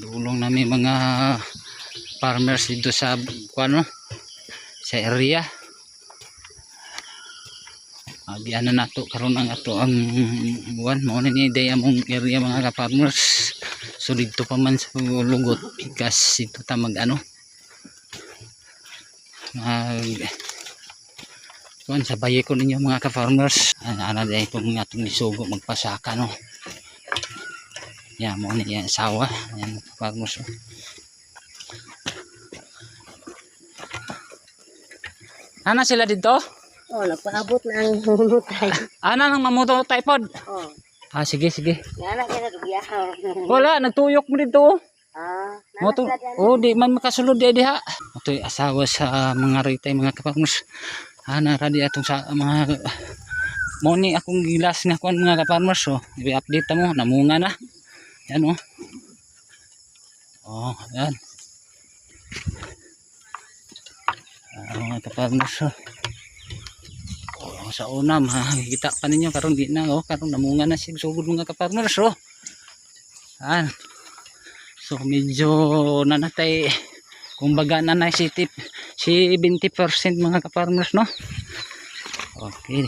dulong namin mga farmers dito sa kuano, sa area. Agian na nato karon ang ato ang buwan mao ni day among area mga ka-farmers. So dito pa man sa lugot because ito ta mag ano kuan sa baye ko ninyo mga ka-farmers. Ana day ko mga atong nisugo magpasaka no. Mo ni yan sawa yan farmers. Ana sila dito? Oh, nagpaabot na ang hunutay. Ana nang mamuto typod. Oh. Sige. Nga na kaya nagbiyahe. Wala nagtuyok mo dito. Moto. Di man makasulod di diha. Motoy asawa sa mga ritay mga ka-farmers. Ana ra di atong sa mga mo ni akong gilas nga kuan mga ka-farmers. So, i-update mo namunga na. Yan yan. Mga ka-farmers. Sa una makikita pa ninyo karon di na karon namunga na sig sugod mga ka-farmers. So medyo nanatay kumbaga nanay si 70% mga ka-farmers no. Okay.